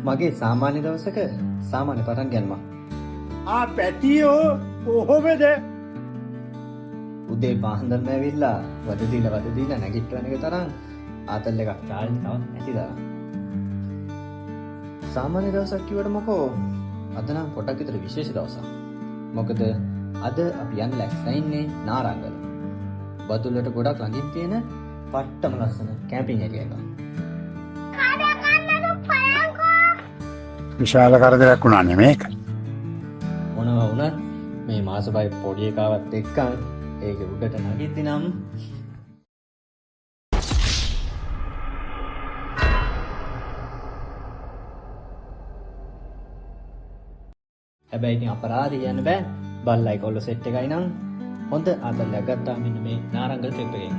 මගේ සාමාන්‍ය දවසක සාමාන්‍ය පටන් ගැනීම. පැටියෝ කොහොමද? උදේ පාන්දරම ඇවිල්ලා වද දීලා නැගිටවන එක තරම් ආතල් එකක් චාර්ජ් තවත් නැති තරම්. සාමාන්‍ය දවසක් කිව්වට මොකෝ අද නම් පොඩක් විතර විශේෂ දවසක්. මොකද අද අපි යන්න ලැස්තිලා ඉන්නේ නාරංගල. බදුල්ලට ගොඩක් ළඟින් තියෙන පට්ටම ලස්සන කැම්පින් ඒරියා එකක්. විශාල කරදරයක් වුණානේ මේක. මොනවා වුණත් මේ මාසපයි පොඩි එකාවත් එක්ක ඒක උඩට නගිද්දි නම් හැබැයි ඉතින් අපරාධය කියන්න බෑ. බල්ලයි කොල්ල සෙට් එකයි නම් හොඳ ආතල්ලයක් ගත්තා මෙන්න මේ නාරංගල ට්‍රිප් එකෙන්.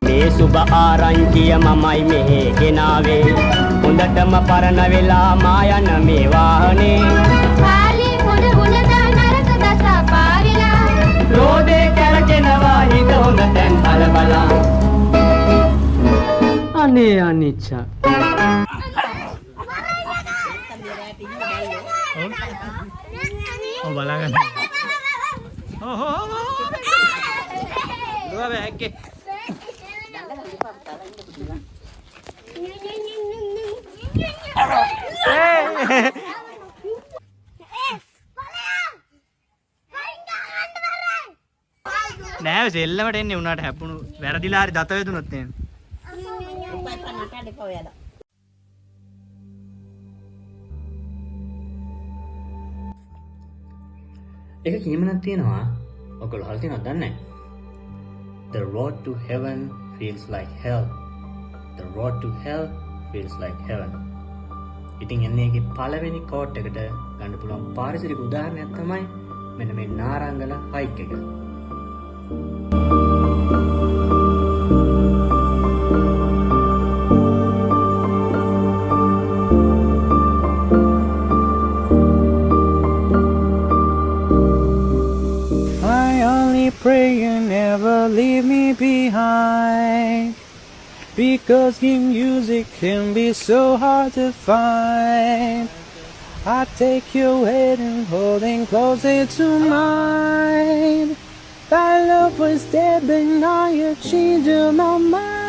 මේ සුබ ආරංචිය මමයි මෙහෙ ගෙනාවේ. හොඳටම පරණ වෙලා මා යන මේ වාහනේ. පාලේ හොඳ හොඳ නරක දස පාවිලා. රෝදේ කැරකෙනවා හිත හොඳ තැන් බලබලා. අනේ අනිච්චා. ඔව් බලාගන්න. දුවා බෑග්ගේ. නෑ සෙල්ලමට එන්නේ උනාට හැප්පුණු වැරදිලා හරි දත වේදුනොත් එහෙම. ඒක කීමනක් තියෙනවා. ඔයගොල්ලෝ අහලා තියෙනවද දන්නේ නැහැ. The road to heaven feels like hell. The road to hell feels like heaven. ඉතින් එන්නේ ඒකේ පළවෙනි කෝට් එකට ගන්න පුළුවන් පාරිසරික උදාහරණයක් තමයි මෙන්න මේ නාරංගල හයික් එක. I only pray you never leave me behind, because your music can be so hard to find. I take your hand and holding closer to mine. Thy love was there, but now you changed my mind.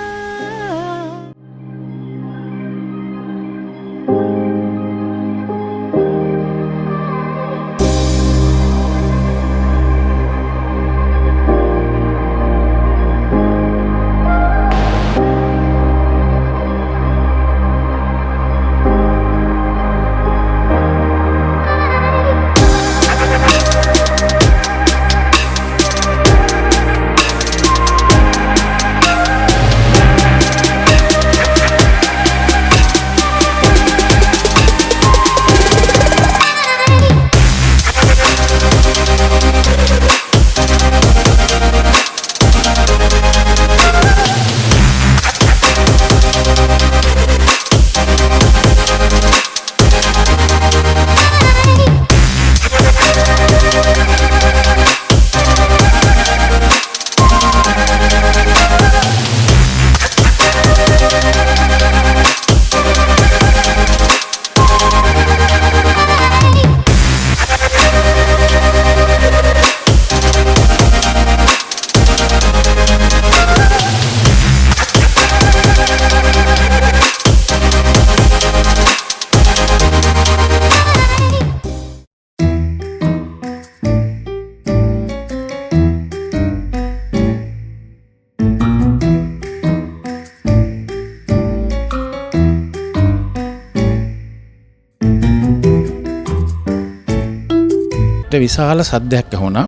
විශාල සද්දයක් ඇහුණා.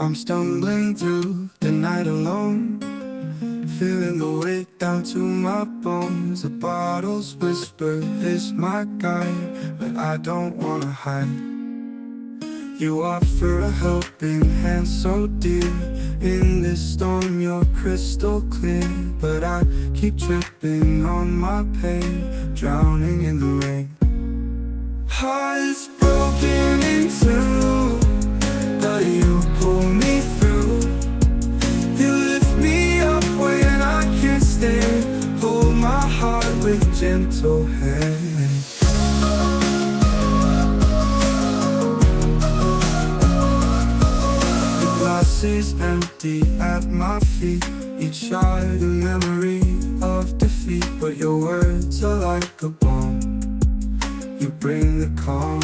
I'm stumbling through the night alone, feeling the weight down to my bones. The bottles whisper, this my guide, but I don't wanna hide. You offer a helping hand so dear. In this storm you're crystal clear, but I keep tripping on my pain, drowning in the rain. Hearts broken in two, but you pull me through. You lift me up when I can't stand. Hold my heart with gentle hands. The glass is empty at my feet, each shard a memory of defeat. But your words are like a bomb, you bring the calm.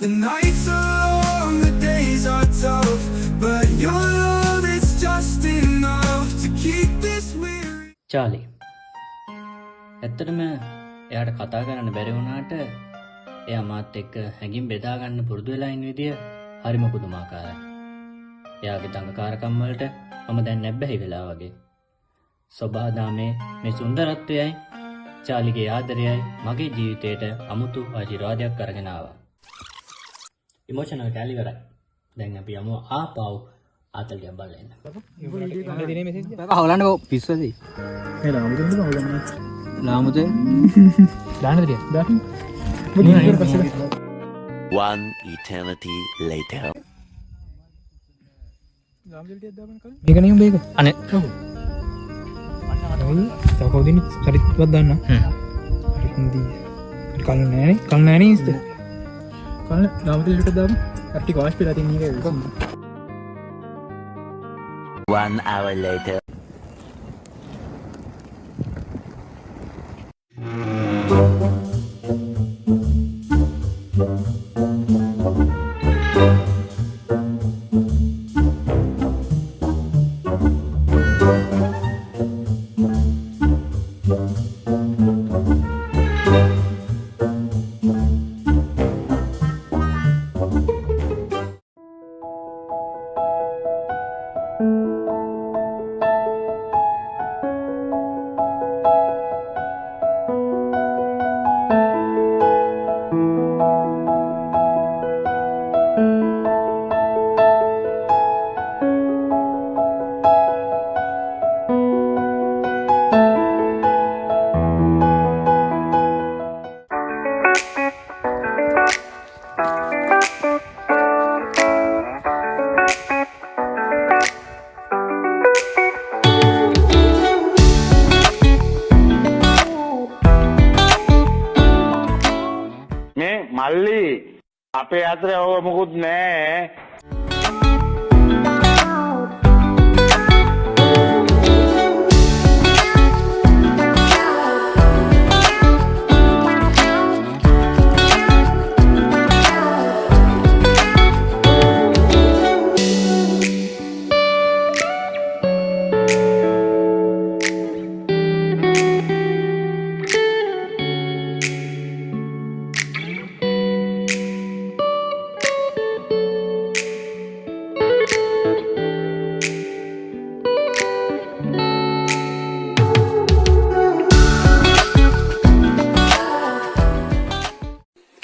The nights are long, the days are tough, but your love is just enough to keep this weary. Charlie. ඇත්තටම එයාට කතා කරන්න බැරි වුණාට එයා මාත් එක්ක හැඟීම් බෙදා ගන්න පුරුදු වෙලා ඉන්න විදිය හරිම පුදුමාකාරයි. එයාගේ දඟකාරකම් වලට මම දැන් නැබ්බැහි වෙලා වගේ. සබහාදාමේ මේ සුන්දරත්වයයි චාලිගේ ආදරයයි මගේ ජීවිතයට අමුතු ආශිර්වාදයක් අරගෙන ආවා. ඉමෝෂනල් කැලි කරා. දැන් අපි යමු ආපහු ආතල්ගම් බලන්න. හවලන්නකෝ පිස්සුවදී. ඒ ලාමුදෙන්ද හවලන්න. ලාමුදේ දාන්නද ටික. දාන්න. One eternity later. මේක නේ උඹ ඒක. අනේ ඔව්. තව කවුදින් සරිත්වත් දාන්න. හරි හොඳයි. කල් නෑනේ. කල් නෑනේ ඉස්ත. කල් ලාමුදෙට දාමු. අපිට වාෂ් පිලා තින් මේක. One hour later. මල්ලි අපේ අතර ඔය මොකුත් නෑ.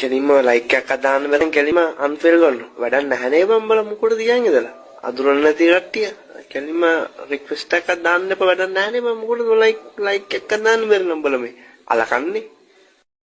කෙලින්ම ලයික් එකක් අදාන්න බැරෙන් කෙලින්ම අන්ෆෙල් කරනවා. වැඩක් නැහැනේ බම්බල මොකටද කියන්නේ ඉතලා. අඳුරන්න නැති කට්ටිය. කෙලින්ම රික්වෙස්ට් එකක් දාන්න එපා වැඩක් නැහැනේ මම මොකටද ලයික් එකක් දාන්න බැරි නම්බල මේ. අලකන්නේ.